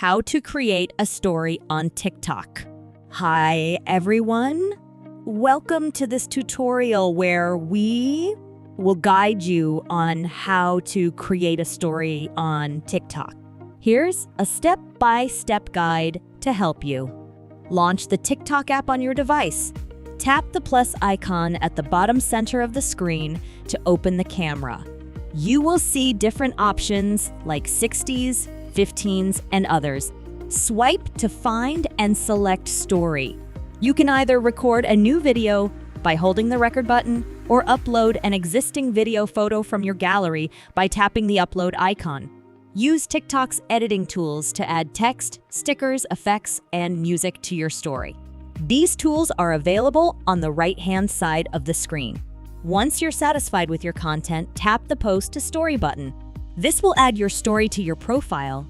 how to create a story on TikTok. Hi, everyone. Welcome to this tutorial where we will guide you on how to create a story on TikTok. Here's a step-by-step guide to help you. Launch the TikTok app on your device. Tap the plus icon at the bottom center of the screen to open the camera. You will see different options like 60s, 15s, and others. Swipe to find and select story. You can either record a new video by holding the record button or upload an existing video photo from your gallery by tapping the upload icon. Use TikTok's editing tools to add text, stickers, effects, and music to your story. These tools are available on the right-hand side of the screen. Once you're satisfied with your content, tap the Post to Story button. This will add your story to your profile,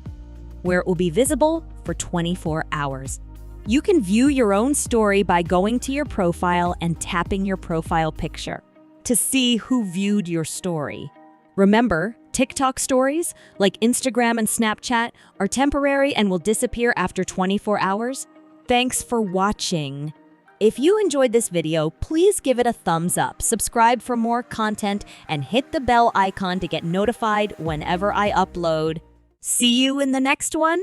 where it will be visible for 24 hours. You can view your own story by going to your profile and tapping your profile picture to see who viewed your story. Remember, TikTok stories, like Instagram and Snapchat, are temporary and will disappear after 24 hours. Thanks for watching. If you enjoyed this video, please give it a thumbs up, subscribe for more content, and hit the bell icon to get notified whenever I upload. See you in the next one.